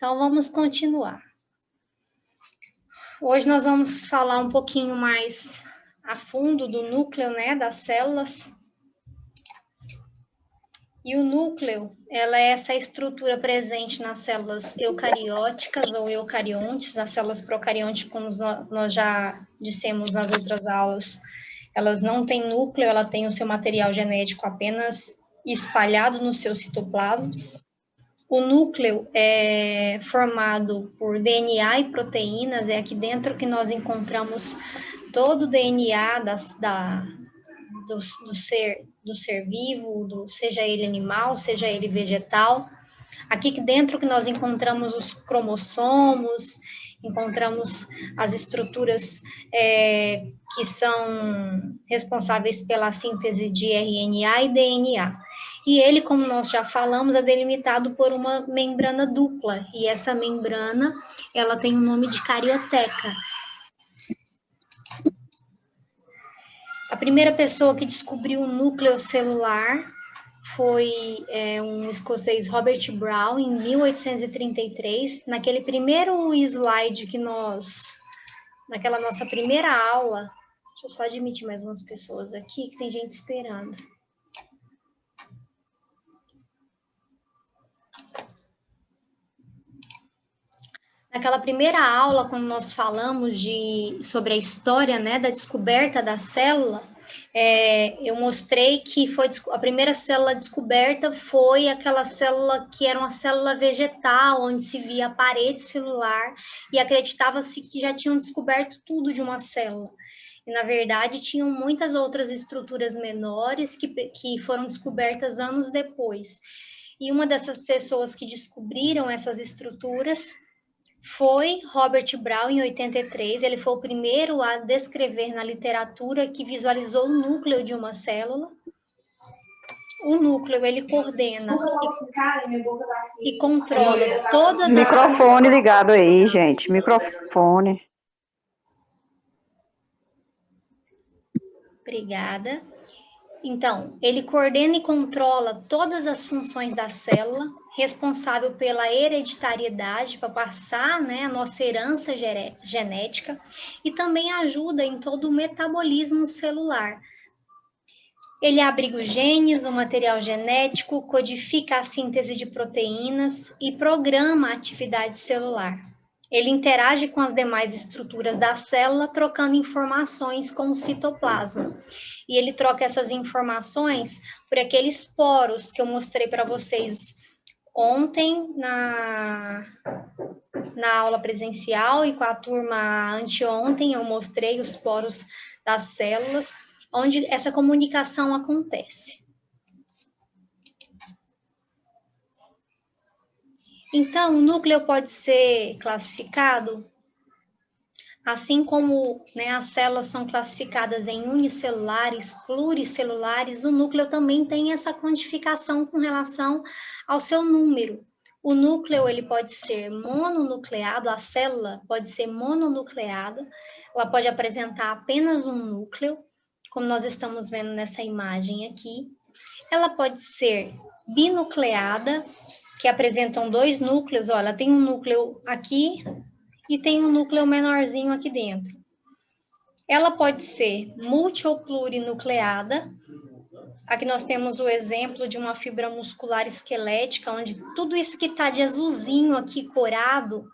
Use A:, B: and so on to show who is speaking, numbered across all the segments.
A: Então, vamos continuar. Hoje nós vamos falar um pouquinho mais a fundo do núcleo, né, das células. E o núcleo, ela é essa estrutura presente nas células eucarióticas ou eucariontes, as células procariontes, como nós já dissemos nas outras aulas, elas não têm núcleo, ela tem o seu material genético apenas espalhado no seu citoplasma. O núcleo é formado por DNA e proteínas, é aqui dentro que nós encontramos todo o DNA do ser vivo, seja ele animal, seja ele vegetal. Aqui dentro que nós encontramos os cromossomos, encontramos as estruturas que são responsáveis pela síntese de RNA e DNA. E ele, como nós já falamos, é delimitado por uma membrana dupla, e essa membrana, ela tem o nome de carioteca. A primeira pessoa que descobriu o núcleo celular foi um escocês, Robert Brown, em 1833. Naquele primeiro slide que naquela nossa primeira aula, deixa eu só admitir mais umas pessoas aqui, que tem gente esperando. Naquela primeira aula, quando nós falamos sobre a história, né, da descoberta da célula, eu mostrei que a primeira célula descoberta foi aquela célula que era uma célula vegetal, onde se via a parede celular, e acreditava-se que já tinham descoberto tudo de uma célula. E, na verdade, tinham muitas outras estruturas menores que foram descobertas anos depois. E uma dessas pessoas que descobriram essas estruturas foi Robert Brown, em 83. Ele foi o primeiro a descrever na literatura que visualizou o núcleo de uma célula. O núcleo, ele coordena e controla todas as...
B: Microfone ligado aí, gente. Microfone.
A: Obrigada. Então, ele coordena e controla todas as funções da célula, responsável pela hereditariedade, para passar, né, a nossa herança genética, e também ajuda em todo o metabolismo celular. Ele abriga os genes, o material genético, codifica a síntese de proteínas e programa a atividade celular. Ele interage com as demais estruturas da célula, trocando informações com o citoplasma. E ele troca essas informações por aqueles poros que eu mostrei para vocês ontem na aula presencial, e com a turma anteontem eu mostrei os poros das células, onde essa comunicação acontece. Então, o núcleo pode ser classificado, assim como, né, as células são classificadas em unicelulares, pluricelulares, o núcleo também tem essa quantificação com relação ao seu número. O núcleo, ele pode ser mononucleado, a célula pode ser mononucleada, ela pode apresentar apenas um núcleo, como nós estamos vendo nessa imagem aqui. Ela pode ser binucleada, que apresentam dois núcleos, olha, ela tem um núcleo aqui e tem um núcleo menorzinho aqui dentro. Ela pode ser multi ou plurinucleada. Aqui nós temos o exemplo de uma fibra muscular esquelética, onde tudo isso que está de azulzinho aqui corado,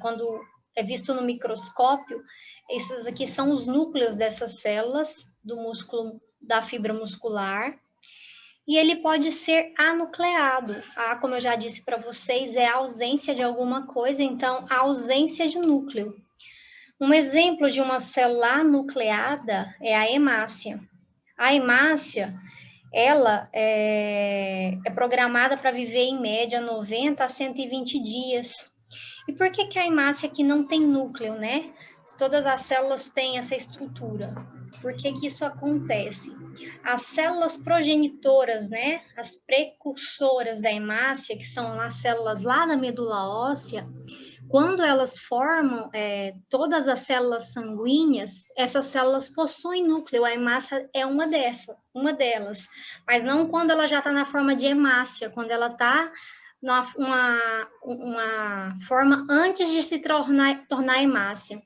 A: quando é visto no microscópio, esses aqui são os núcleos dessas células do músculo, da fibra muscular. E ele pode ser anucleado. Como eu já disse para vocês, é a ausência de alguma coisa, então a ausência de núcleo. Um exemplo de uma célula anucleada é a hemácia. A hemácia, ela é programada para viver em média 90 a 120 dias. E por que a hemácia aqui não tem núcleo, né? Todas as células têm essa estrutura. Por que isso acontece? As células progenitoras, né, as precursoras da hemácia, que são as células lá da medula óssea, quando elas formam todas as células sanguíneas, essas células possuem núcleo, a hemácia é uma delas, mas não quando ela já está na forma de hemácia, quando ela está uma forma antes de se tornar hemácia.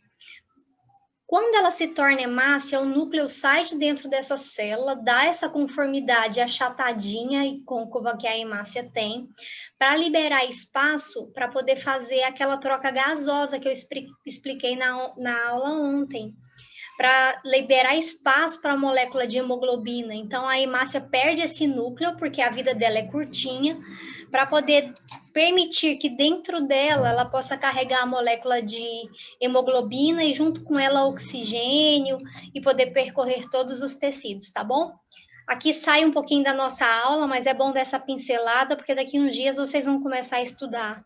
A: Quando ela se torna hemácia, o núcleo sai de dentro dessa célula, dá essa conformidade achatadinha e côncava que a hemácia tem, para liberar espaço para poder fazer aquela troca gasosa que eu expliquei na aula ontem, para liberar espaço para a molécula de hemoglobina. Então, a hemácia perde esse núcleo, porque a vida dela é curtinha, para poder permitir que dentro dela ela possa carregar a molécula de hemoglobina e junto com ela oxigênio e poder percorrer todos os tecidos, tá bom? Aqui sai um pouquinho da nossa aula, mas é bom dessa pincelada, porque daqui uns dias vocês vão começar a estudar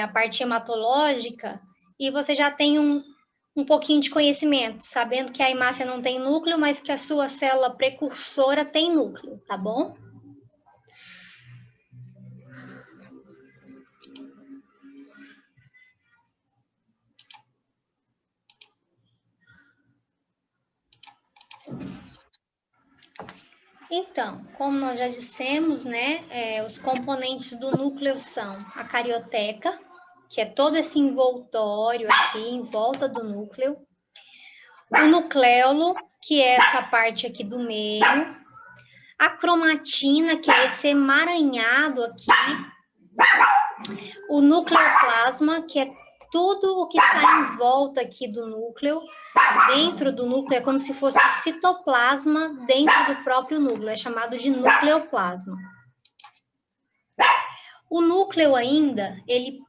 A: a parte hematológica e você já tem um pouquinho de conhecimento, sabendo que a hemácia não tem núcleo, mas que a sua célula precursora tem núcleo, tá bom? Então, como nós já dissemos, né, os componentes do núcleo são a carioteca, que é todo esse envoltório aqui em volta do núcleo, o nucleolo, que é essa parte aqui do meio, a cromatina, que é esse emaranhado aqui, o nucleoplasma, que é tudo o que está em volta aqui do núcleo. Dentro do núcleo é como se fosse um citoplasma dentro do próprio núcleo, é chamado de nucleoplasma. O núcleo ainda, ele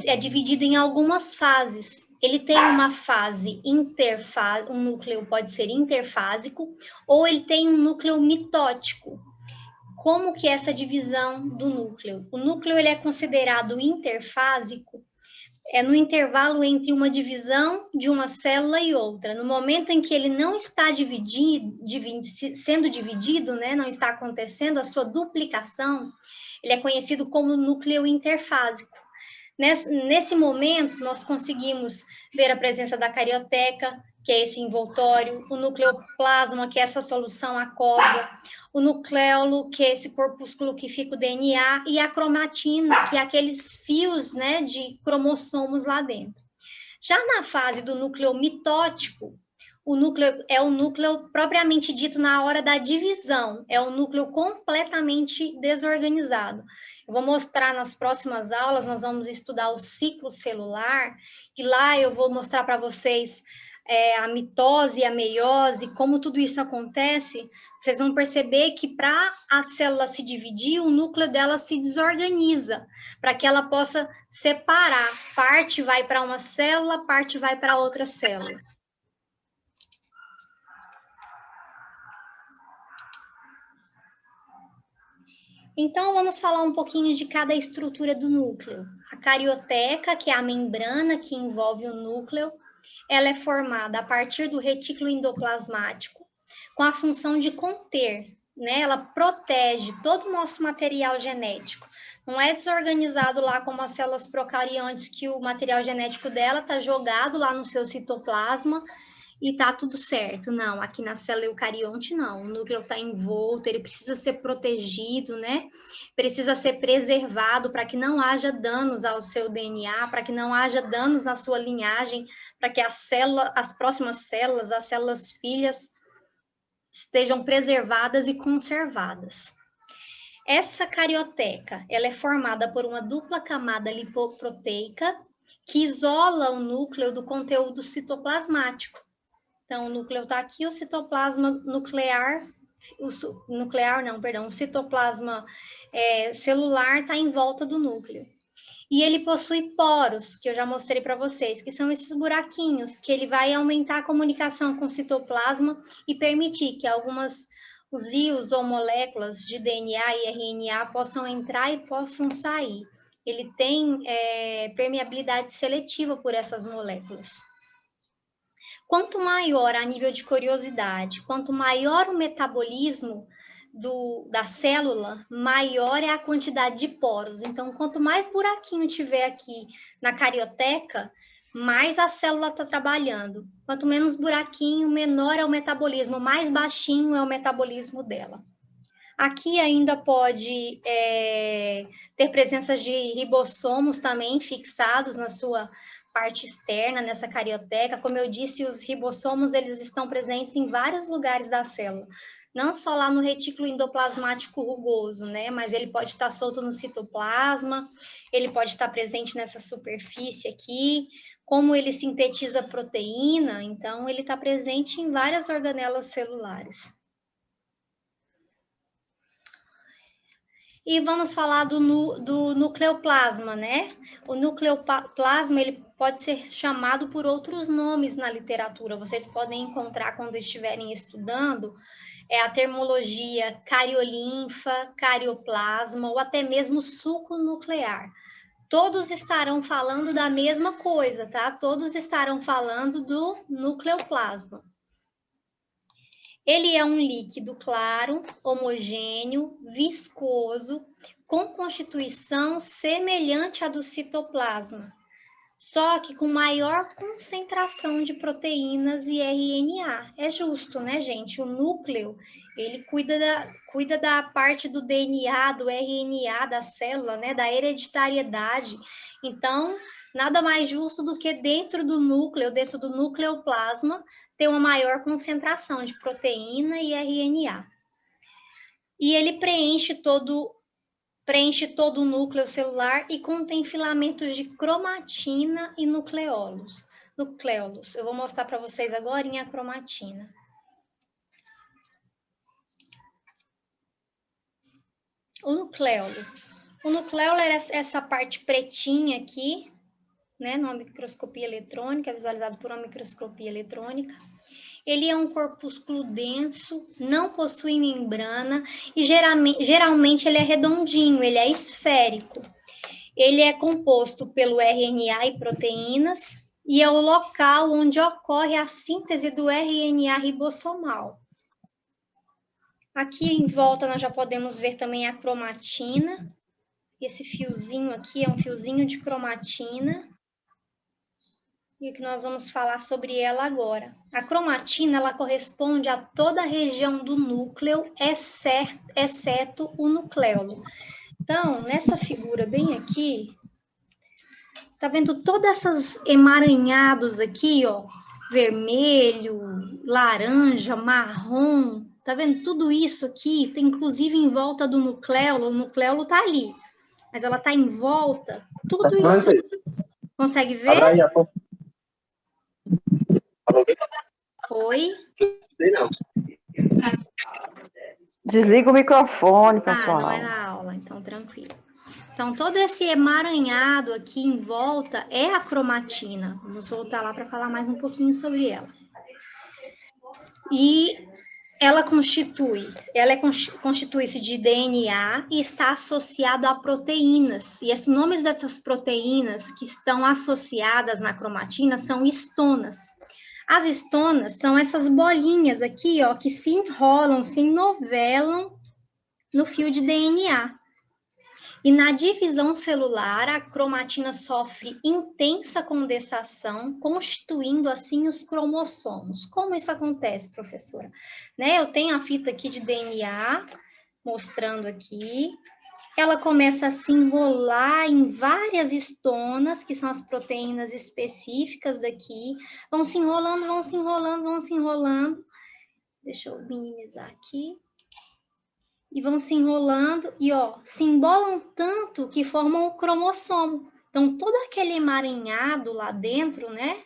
A: é dividido em algumas fases. Ele tem uma fase interfásica, um núcleo pode ser interfásico, ou ele tem um núcleo mitótico. Como que é essa divisão do núcleo? O núcleo ele é considerado interfásico no intervalo entre uma divisão de uma célula e outra. No momento em que ele não está sendo dividido, né, não está acontecendo a sua duplicação, ele é conhecido como núcleo interfásico. Nesse momento, nós conseguimos ver a presença da carioteca, que é esse envoltório, o nucleoplasma, que é essa solução aquosa, o nucleolo, que é esse corpúsculo que fica o DNA, e a cromatina, que é aqueles fios, né, de cromossomos lá dentro. Já na fase do núcleo mitótico, o núcleo é o núcleo propriamente dito na hora da divisão, é um núcleo completamente desorganizado. Eu vou mostrar nas próximas aulas, nós vamos estudar o ciclo celular, e lá eu vou mostrar para vocês a mitose e a meiose, como tudo isso acontece. Vocês vão perceber que para a célula se dividir, o núcleo dela se desorganiza, para que ela possa separar. Parte vai para uma célula, parte vai para outra célula. Então, vamos falar um pouquinho de cada estrutura do núcleo. A carioteca, que é a membrana que envolve o núcleo, ela é formada a partir do retículo endoplasmático, com a função de conter, né? Ela protege todo o nosso material genético. Não é desorganizado lá como as células procariontes, que o material genético dela está jogado lá no seu citoplasma e tá tudo certo. Não, aqui na célula eucarionte não, o núcleo está envolto, ele precisa ser protegido, né? Precisa ser preservado para que não haja danos ao seu DNA, para que não haja danos na sua linhagem, para que as próximas células, as células filhas, estejam preservadas e conservadas. Essa carioteca, ela é formada por uma dupla camada lipoproteica que isola o núcleo do conteúdo citoplasmático. Então, o núcleo está aqui, o citoplasma o citoplasma celular está em volta do núcleo. E ele possui poros, que eu já mostrei para vocês, que são esses buraquinhos, que ele vai aumentar a comunicação com o citoplasma e permitir que os íons ou moléculas de DNA e RNA possam entrar e possam sair. Ele tem permeabilidade seletiva por essas moléculas. Quanto maior a nível de curiosidade, quanto maior o metabolismo da célula, maior é a quantidade de poros. Então, quanto mais buraquinho tiver aqui na carioteca, mais a célula está trabalhando. Quanto menos buraquinho, menor é o metabolismo, mais baixinho é o metabolismo dela. Aqui ainda pode ter presença de ribossomos também fixados na sua parte externa, nessa carioteca. Como eu disse, os ribossomos eles estão presentes em vários lugares da célula. Não só lá no retículo endoplasmático rugoso, né? Mas ele pode estar solto no citoplasma, ele pode estar presente nessa superfície aqui. Como ele sintetiza proteína, então ele está presente em várias organelas celulares. E vamos falar do nucleoplasma, né? O nucleoplasma, ele pode ser chamado por outros nomes na literatura. Vocês podem encontrar quando estiverem estudando a termologia cariolinfa, carioplasma ou até mesmo suco nuclear. Todos estarão falando da mesma coisa, tá? Todos estarão falando do nucleoplasma. Ele é um líquido claro, homogêneo, viscoso, com constituição semelhante à do citoplasma, só que com maior concentração de proteínas e RNA. É justo, né, gente? O núcleo, ele cuida da parte do DNA, do RNA da célula, né, da hereditariedade. Então, nada mais justo do que dentro do nucleoplasma, ter uma maior concentração de proteína e RNA. E ele preenche todo o núcleo celular e contém filamentos de cromatina e nucleolos. Eu vou mostrar para vocês agora a cromatina. O nucleolo é essa parte pretinha aqui, né, numa microscopia eletrônica, visualizado por uma microscopia eletrônica. Ele é um corpúsculo denso, não possui membrana e geralmente ele é redondinho, ele é esférico. Ele é composto pelo RNA e proteínas e é o local onde ocorre a síntese do RNA ribossomal. Aqui em volta nós já podemos ver também a cromatina. Esse fiozinho aqui é um fiozinho de cromatina. E o que nós vamos falar sobre ela agora. A cromatina, ela corresponde a toda a região do núcleo, exceto o nucleolo. Então, nessa figura bem aqui, tá vendo todas essas emaranhados aqui, ó, vermelho, laranja, marrom, tá vendo tudo isso aqui, tá inclusive em volta do nucleolo, o nucleolo tá ali, mas ela tá em volta, tudo isso. Consegue ver? Oi?
B: Desliga o microfone, pessoal.
A: Não é na aula, então tranquilo. Então, todo esse emaranhado aqui em volta é a cromatina. Vamos voltar lá para falar mais um pouquinho sobre ela. E ela constitui-se de DNA e está associado a proteínas. E esses nomes dessas proteínas que estão associadas na cromatina são histonas. As histonas são essas bolinhas aqui, ó, que se enrolam, se enovelam no fio de DNA. E na divisão celular, a cromatina sofre intensa condensação, constituindo assim os cromossomos. Como isso acontece, professora? Né? Eu tenho a fita aqui de DNA, mostrando aqui. Ela começa a se enrolar em várias histonas, que são as proteínas específicas daqui. Vão se enrolando, vão se enrolando, vão se enrolando. Deixa eu minimizar aqui. E vão se enrolando e, ó, se embolam tanto que formam o cromossomo. Então, todo aquele emaranhado lá dentro, né?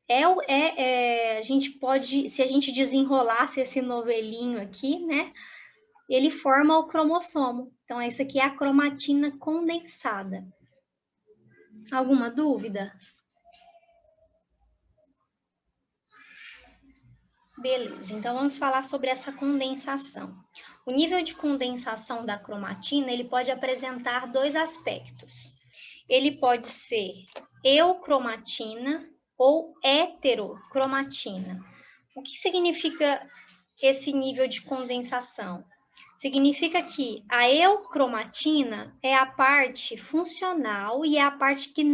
A: A gente pode, se a gente desenrolasse esse novelinho aqui, né? Ele forma o cromossomo. Então, essa aqui é a cromatina condensada. Alguma dúvida? Beleza, então vamos falar sobre essa condensação. O nível de condensação da cromatina, ele pode apresentar dois aspectos. Ele pode ser eucromatina ou heterocromatina. O que significa esse nível de condensação? Significa que a eucromatina é a parte funcional e é a parte que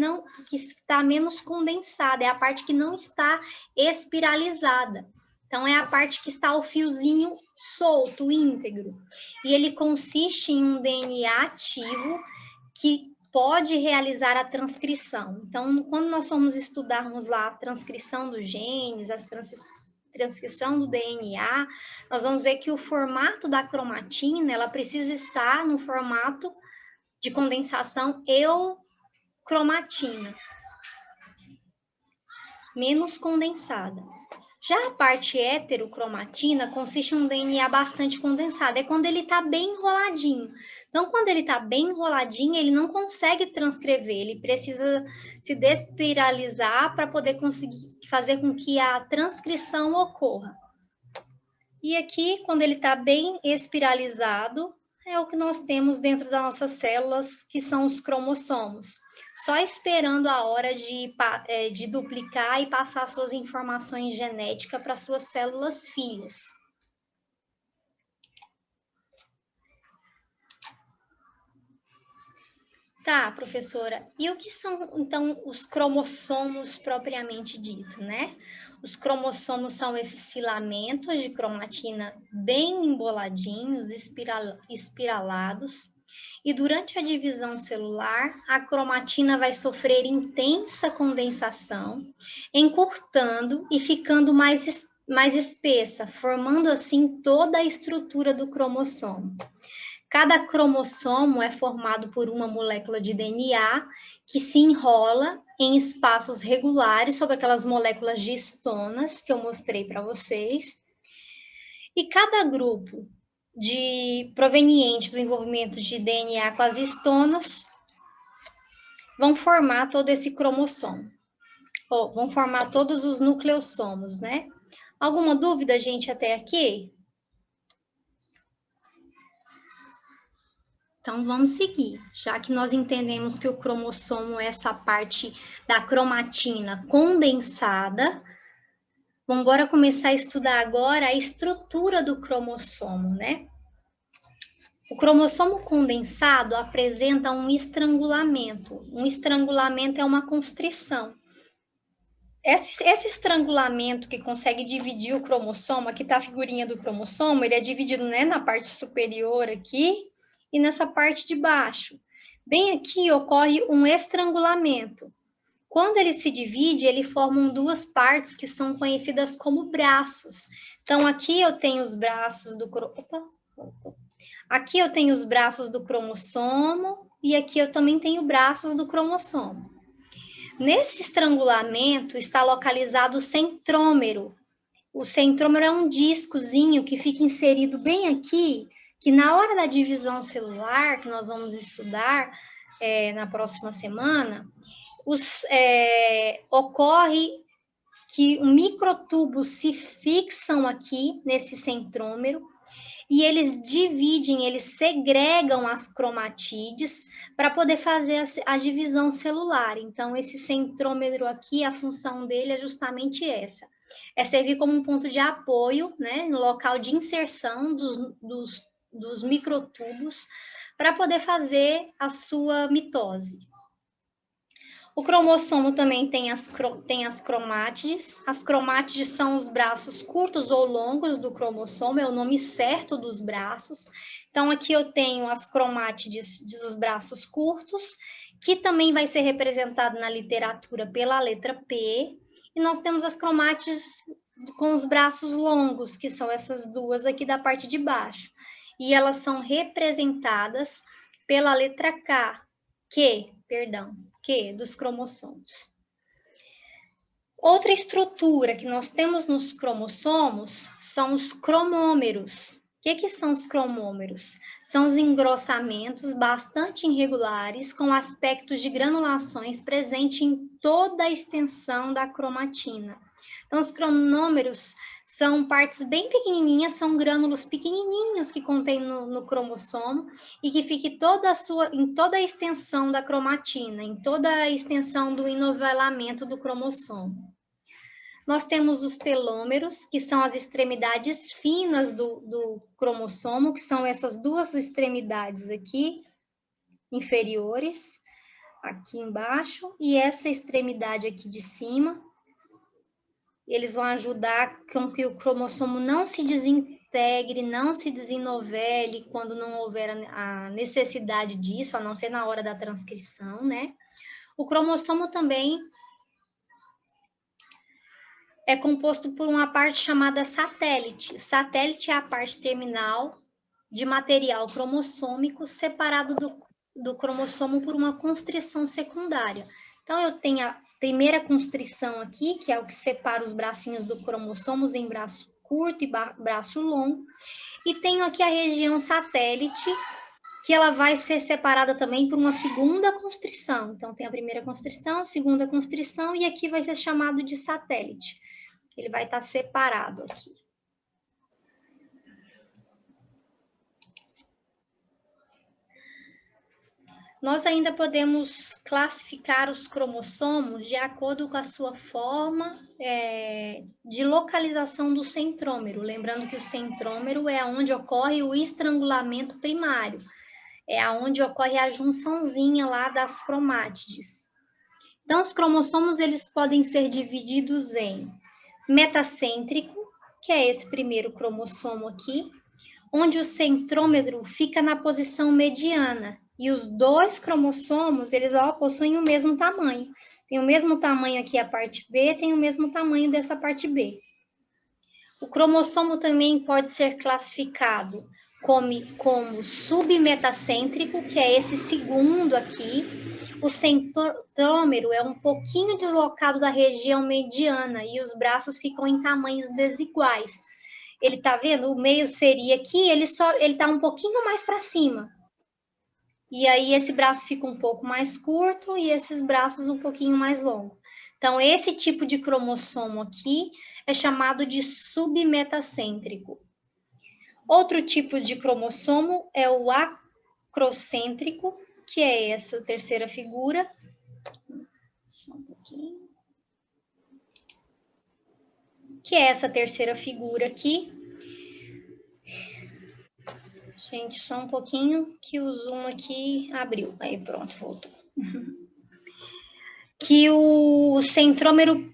A: está menos condensada, é a parte que não está espiralizada. Então, é a parte que está o fiozinho solto, íntegro. E ele consiste em um DNA ativo que pode realizar a transcrição. Então, quando nós formos estudarmos lá a transcrição dos genes, a transcrição do DNA, nós vamos ver que o formato da cromatina, ela precisa estar no formato de condensação eucromatina, menos condensada. Já a parte heterocromatina consiste em um DNA bastante condensado, é quando ele está bem enroladinho. Então, quando ele está bem enroladinho, ele não consegue transcrever, ele precisa se despiralizar para poder conseguir fazer com que a transcrição ocorra. E aqui, quando ele está bem espiralizado, é o que nós temos dentro das nossas células, que são os cromossomos, só esperando a hora de duplicar e passar suas informações genéticas para suas células filhas. Tá, professora, e o que são, então, os cromossomos propriamente dito, né? Os cromossomos são esses filamentos de cromatina bem emboladinhos, espiralados, e durante a divisão celular, a cromatina vai sofrer intensa condensação, encurtando e ficando mais espessa, formando assim toda a estrutura do cromossomo. Cada cromossomo é formado por uma molécula de DNA que se enrola em espaços regulares sobre aquelas moléculas de histonas que eu mostrei para vocês. E cada grupo proveniente do envolvimento de DNA com as histonas vão formar todo esse cromossomo. Ou vão formar todos os nucleossomos, né? Alguma dúvida, gente, até aqui? Então, vamos seguir. Já que nós entendemos que o cromossomo é essa parte da cromatina condensada, vamos embora começar a estudar agora a estrutura do cromossomo, né? O cromossomo condensado apresenta um estrangulamento. Um estrangulamento é uma constrição. Esse estrangulamento que consegue dividir o cromossomo, aqui está a figurinha do cromossomo, ele é dividido, né, na parte superior aqui, e nessa parte de baixo. Bem aqui ocorre um estrangulamento. Quando ele se divide, ele forma duas partes que são conhecidas como braços. Então, aqui eu tenho os braços do Aqui eu tenho os braços do cromossomo e aqui eu também tenho braços do cromossomo. Nesse estrangulamento está localizado o centrômero. O centrômero é um discozinho que fica inserido bem aqui, que na hora da divisão celular, que nós vamos estudar na próxima semana, ocorre que microtúbulos se fixam aqui nesse centrômero e eles dividem, eles segregam as cromatídeos para poder fazer a divisão celular. Então, esse centrômero aqui, a função dele é justamente essa. É servir como um ponto de apoio, né, no local de inserção dos microtúbulos para poder fazer a sua mitose. O cromossomo também tem as cromátides. As cromátides são os braços curtos ou longos do cromossomo, é o nome certo dos braços. Então, aqui eu tenho as cromátides dos braços curtos, que também vai ser representado na literatura pela letra P. E nós temos as cromátides com os braços longos, que são essas duas aqui da parte de baixo. E elas são representadas pela letra Q dos cromossomos. Outra estrutura que nós temos nos cromossomos são os cromômeros. O que são os cromômeros? São os engrossamentos bastante irregulares com aspectos de granulações presentes em toda a extensão da cromatina. Então, os cromômeros são partes bem pequenininhas, são grânulos pequenininhos que contém no cromossomo e que fica em toda a extensão da cromatina, em toda a extensão do enovelamento do cromossomo. Nós temos os telômeros, que são as extremidades finas do cromossomo, que são essas duas extremidades aqui, inferiores, aqui embaixo, e essa extremidade aqui de cima. eles vão ajudar com que o cromossomo não se desintegre, não se desenovele quando não houver a necessidade disso, a não ser na hora da transcrição, né? O cromossomo também é composto por uma parte chamada satélite. O satélite é a parte terminal de material cromossômico separado do cromossomo por uma constrição secundária. Então, eu tenho a primeira constrição aqui, que é o que separa os bracinhos do cromossomos em braço curto e braço longo. E tenho aqui a região satélite, que ela vai ser separada também por uma segunda constrição. Então, tem a primeira constrição, segunda constrição, e aqui vai ser chamado de satélite. Ele vai estar separado aqui. Nós ainda podemos classificar os cromossomos de acordo com a sua forma de localização do centrômero. Lembrando que o centrômero é onde ocorre o estrangulamento primário. É onde ocorre a junçãozinha lá das cromátides. Então, os cromossomos eles podem ser divididos em metacêntrico, que é esse primeiro cromossomo aqui, onde o centrômero fica na posição mediana. E os dois cromossomos, eles possuem o mesmo tamanho. Tem o mesmo tamanho aqui a parte B, tem o mesmo tamanho dessa parte B. O cromossomo também pode ser classificado como submetacêntrico, que é esse segundo aqui. O centrômero é um pouquinho deslocado da região mediana e os braços ficam em tamanhos desiguais. Ele tá vendo? O meio seria aqui, ele tá um pouquinho mais para cima. E aí esse braço fica um pouco mais curto e esses braços um pouquinho mais longos. Então, esse tipo de cromossomo aqui é chamado de submetacêntrico. Outro tipo de cromossomo é o acrocêntrico, que é essa terceira figura. Só um pouquinho. Que é essa terceira figura aqui. Gente, só um pouquinho que o zoom aqui abriu. Aí pronto, voltou. Que o centrômero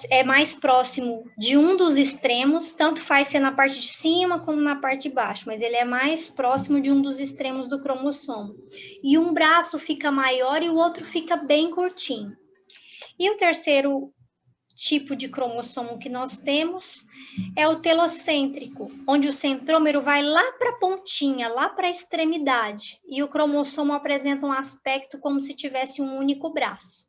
A: é mais próximo de um dos extremos, tanto faz ser na parte de cima como na parte de baixo, mas ele é mais próximo de um dos extremos do cromossomo. E um braço fica maior e o outro fica bem curtinho. E o terceiro tipo de cromossomo que nós temos é o telocêntrico, onde o centrômero vai lá para a pontinha, lá para a extremidade, e o cromossomo apresenta um aspecto como se tivesse um único braço.